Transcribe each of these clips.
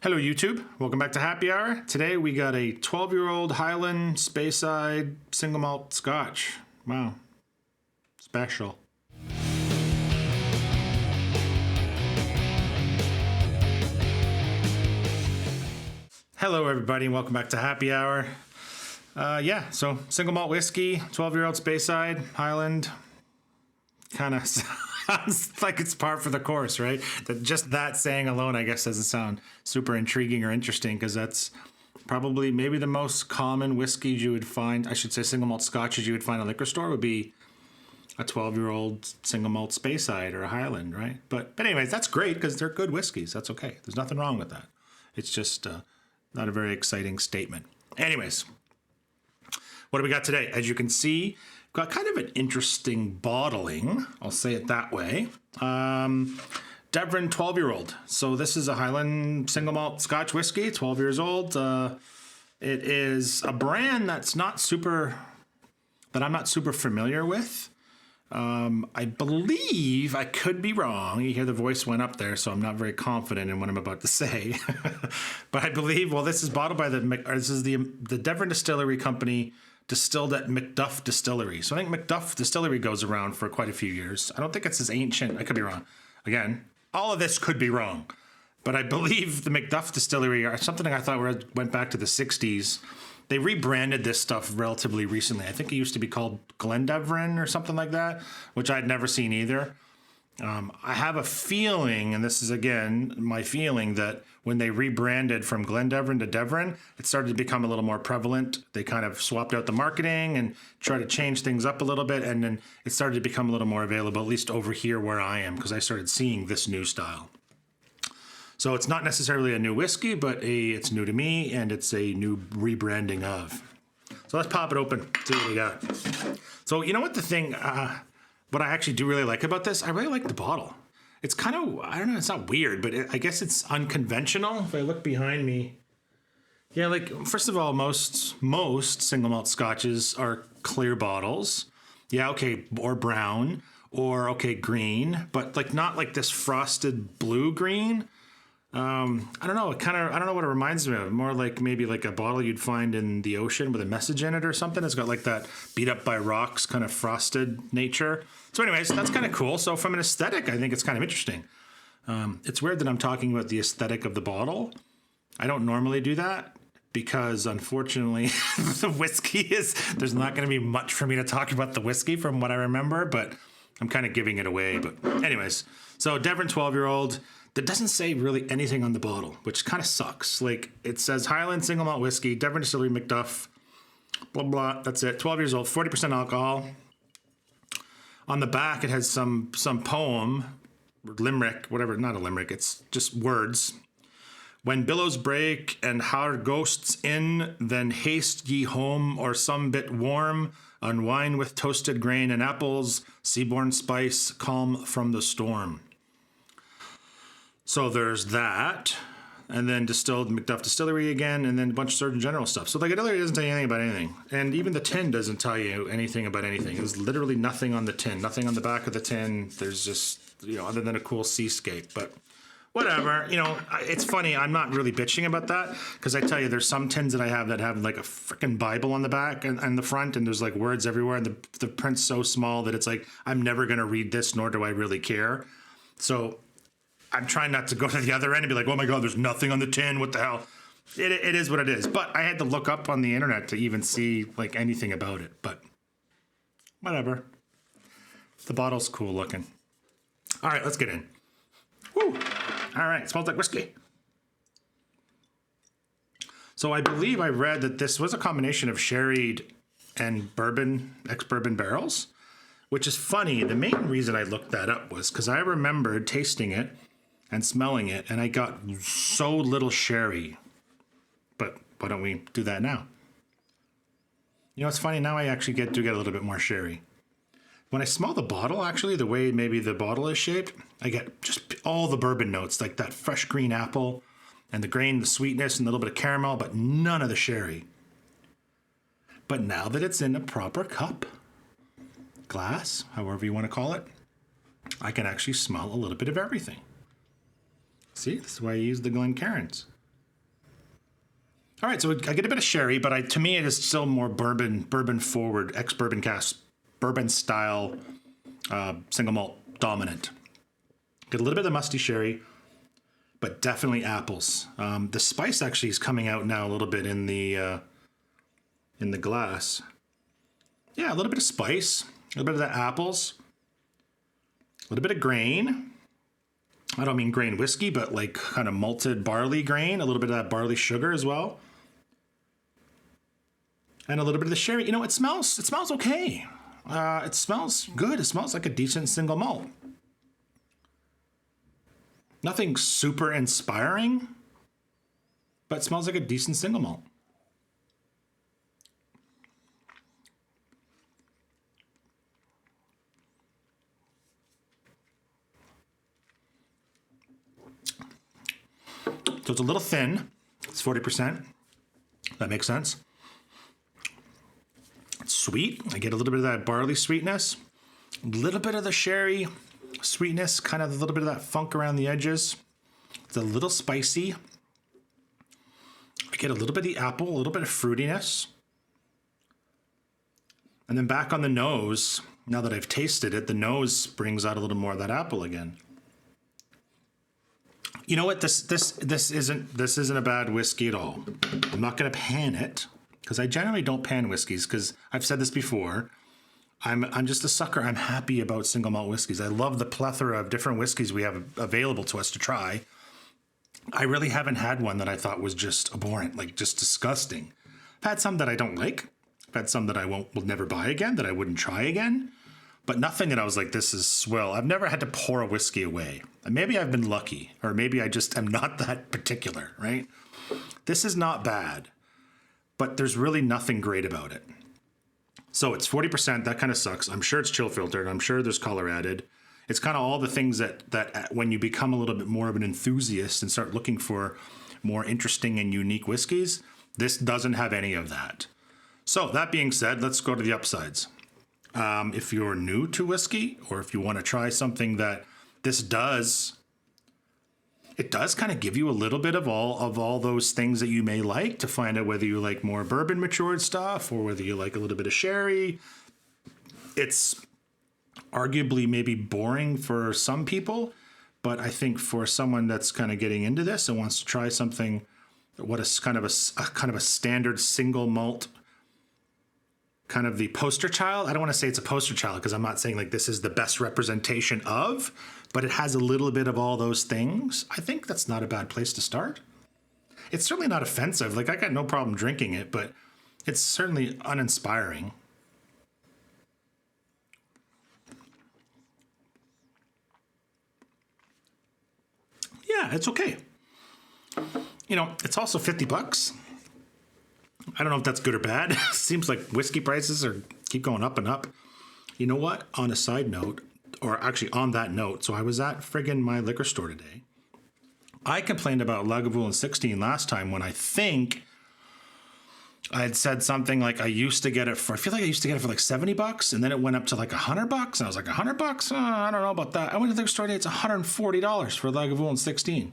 Hello YouTube, welcome back to Happy Hour. Today we got a 12-year-old Highland Speyside single malt Scotch. Wow, special. Hello everybody, welcome back to Happy Hour. So single malt whiskey, 12-year-old Speyside, Highland. Kind of sounds like it's par for the course, right? Just that saying alone, I guess, doesn't sound super intriguing or interesting, because that's probably maybe the most common whiskeys you would find. I should say single malt scotches you would find in a liquor store would be a 12-year-old single malt Speyside or a Highland, right? But anyways, that's great because they're good whiskeys. That's okay. There's nothing wrong with that. It's just not a very exciting statement. Anyways, what do we got today? As you can see, got kind of an interesting bottling, I'll say it that way. Deveron 12-year-old. So this is a Highland single malt Scotch whiskey, 12 years old. It is a brand that I'm not super familiar with. I believe, I could be wrong. You hear the voice went up there, so I'm not very confident in what I'm about to say. But I believe, well, this is bottled by the Deveron Distillery Company, distilled at Macduff Distillery. So I think Macduff Distillery goes around for quite a few years. I don't think it's as ancient. I could be wrong. Again, all of this could be wrong. But I believe the Macduff Distillery, or something I thought went back to the 60s. They rebranded this stuff relatively recently. I think it used to be called Deveron or something like that, which I'd never seen either. I have a feeling, and this is again my feeling, that when they rebranded from Deveron to Deveron, it started to become a little more prevalent. They kind of swapped out the marketing and tried to change things up a little bit, and then it started to become a little more available, at least over here where I am, because I started seeing this new style. So it's not necessarily a new whiskey, but it's new to me, and it's a new rebranding of. So let's pop it open, see what we got. So you know what the thing, what I actually do really like about this, I really like the bottle. It's kind of, I don't know, it's not weird, but I guess it's unconventional. If I look behind me, yeah, like, first of all, most single malt scotches are clear bottles. Yeah, okay, or brown, or okay, green, but like not like this frosted blue-green. I don't know. I don't know what it reminds me of. More like maybe like a bottle you'd find in the ocean with a message in it or something. It's got like that beat up by rocks kind of frosted nature. So anyways, that's kind of cool. So from an aesthetic, I think it's kind of interesting. It's weird that I'm talking about the aesthetic of the bottle. I don't normally do that because unfortunately the whiskey there's not going to be much for me to talk about the whiskey from what I remember, but I'm kind of giving it away. But anyways, so Deveron 12-year-old. That doesn't say really anything on the bottle, which kind of sucks. Like, it says Highland single malt whiskey, Deveron Distillery, Macduff, blah, blah. That's it. 12 years old, 40% alcohol. On the back, it has some poem, limerick, whatever, not a limerick, it's just words. When billows break and har ghosts in, then haste ye home or some bit warm, on wine with toasted grain and apples, seaborne spice, calm from the storm. So there's that, and then distilled Macduff Distillery again, and then a bunch of Surgeon General stuff. So like, it literally doesn't tell you anything about anything. And even the tin doesn't tell you anything about anything. There's literally nothing on the tin, nothing on the back of the tin. There's just, other than a cool seascape. But whatever, it's funny. I'm not really bitching about that, because I tell you, there's some tins that I have that have like a freaking Bible on the back and the front, and there's like words everywhere, and the print's so small that it's like, I'm never going to read this, nor do I really care. So I'm trying not to go to the other end and be like, oh my God, there's nothing on the tin. What the hell? It is what it is. But I had to look up on the internet to even see like anything about it. But whatever. The bottle's cool looking. All right, let's get in. Woo! All right, smells like whiskey. So I believe I read that this was a combination of sherried and bourbon, ex-bourbon barrels, which is funny. The main reason I looked that up was because I remembered tasting it and smelling it, and I got so little sherry. But why don't we do that now? It's funny, now I actually do get a little bit more sherry. When I smell the bottle, actually, the way maybe the bottle is shaped, I get just all the bourbon notes, like that fresh green apple, and the grain, the sweetness, and a little bit of caramel, but none of the sherry. But now that it's in a proper cup, glass, however you want to call it, I can actually smell a little bit of everything. See, this is why I use the Glencairns. All right, so I get a bit of sherry, but to me it is still more bourbon forward, ex-bourbon cast, bourbon style, single malt dominant. Get a little bit of the musty sherry, but definitely apples. The spice actually is coming out now a little bit in the glass. Yeah, a little bit of spice, a little bit of the apples, a little bit of grain. I don't mean grain whiskey, but like kind of malted barley grain, a little bit of that barley sugar as well. And a little bit of the sherry. You know, it smells okay. It smells good. It smells like a decent single malt. Nothing super inspiring, but it smells like a decent single malt. So it's a little thin. It's 40%. That makes sense. It's sweet. I get a little bit of that barley sweetness. A little bit of the sherry sweetness. Kind of a little bit of that funk around the edges. It's a little spicy. I get a little bit of the apple, a little bit of fruitiness. And then back on the nose, now that I've tasted it, the nose brings out a little more of that apple again. You know what? This isn't a bad whiskey at all. I'm not going to pan it because I generally don't pan whiskeys because I've said this before. I'm just a sucker. I'm happy about single malt whiskeys. I love the plethora of different whiskeys we have available to us to try. I really haven't had one that I thought was just abhorrent, like just disgusting. I've had some that I don't like. I've had some that I will never buy again, that I wouldn't try again. But nothing that I was like, this is swill. I've never had to pour a whiskey away. Maybe I've been lucky, or maybe I just am not that particular, right? This is not bad, but there's really nothing great about it. So it's 40%. That kind of sucks. I'm sure it's chill filtered. I'm sure there's color added. It's kind of all the things that when you become a little bit more of an enthusiast and start looking for more interesting and unique whiskeys, this doesn't have any of that. So that being said, let's go to the upsides. If you're new to whiskey, or if you want to try something that this does, it does kind of give you a little bit of all those things that you may like, to find out whether you like more bourbon matured stuff or whether you like a little bit of sherry. It's arguably maybe boring for some people, but I think for someone that's kind of getting into this and wants to try something, what is kind of a standard single malt, kind of the poster child. I don't want to say it's a poster child because I'm not saying like this is the best representation of, but it has a little bit of all those things. I think that's not a bad place to start. It's certainly not offensive. Like I got no problem drinking it, but it's certainly uninspiring. Yeah, it's okay. You know, it's also $50. I don't know if that's good or bad. Seems like whiskey prices keep going up and up. You know what? On a side note, or actually on that note, so I was at friggin' my liquor store today. I complained about Lagavulin 16 last time when I think I had said something like I feel like I used to get it for like $70, and then it went up to like $100, and I was like, $100? I don't know about that. I went to the liquor store today, it's $140 for Lagavulin 16.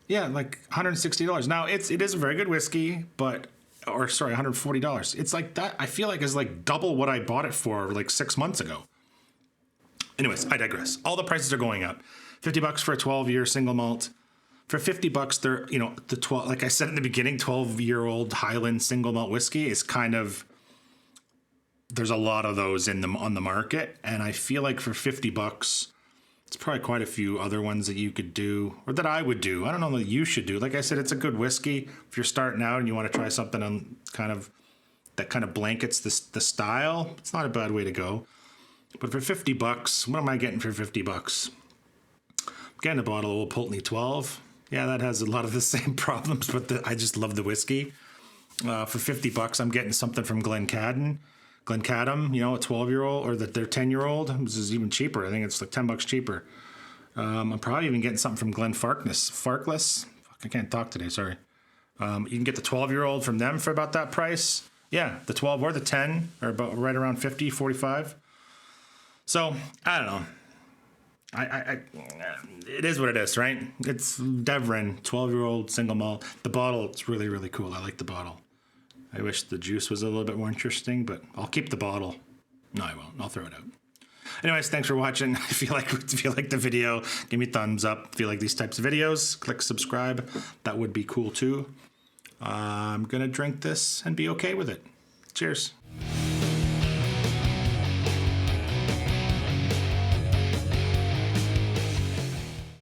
Yeah, like $160. Now it is a very good whiskey, $140. It's like that. I feel like it's like double what I bought it for like 6 months ago. Anyways, I digress. All the prices are going up. $50 for a 12-year single malt. For $50, they're, you know, the 12, like I said in the beginning, 12-year-old Highland single malt whiskey is kind of, there's a lot of those on the market, and I feel like for $50, it's probably quite a few other ones that you could do, or that I would do. I don't know that you should do. Like I said, it's a good whiskey. If you're starting out and you want to try something on that kind of blankets the style, it's not a bad way to go. But for $50, what am I getting for $50? I'm getting a bottle of Old Pulteney 12. Yeah, that has a lot of the same problems, but I just love the whiskey. For $50, I'm getting something from Glencadam, you know, a 12-year-old, or their 10-year-old. This is even cheaper. I think it's like $10 cheaper. I'm probably even getting something from Farkless. I can't talk today, sorry. You can get the 12-year-old from them for about that price. Yeah, the 12 or the 10 are about right around 50, 45. So, I don't know. it is what it is, right? It's Deveron, 12-year-old single malt. The bottle, it's really, really cool. I like the bottle. I wish the juice was a little bit more interesting, but I'll keep the bottle. No, I won't. I'll throw it out. Anyways, thanks for watching. If you like the video, give me a thumbs up. If you like these types of videos, click subscribe. That would be cool too. I'm gonna drink this and be okay with it. Cheers.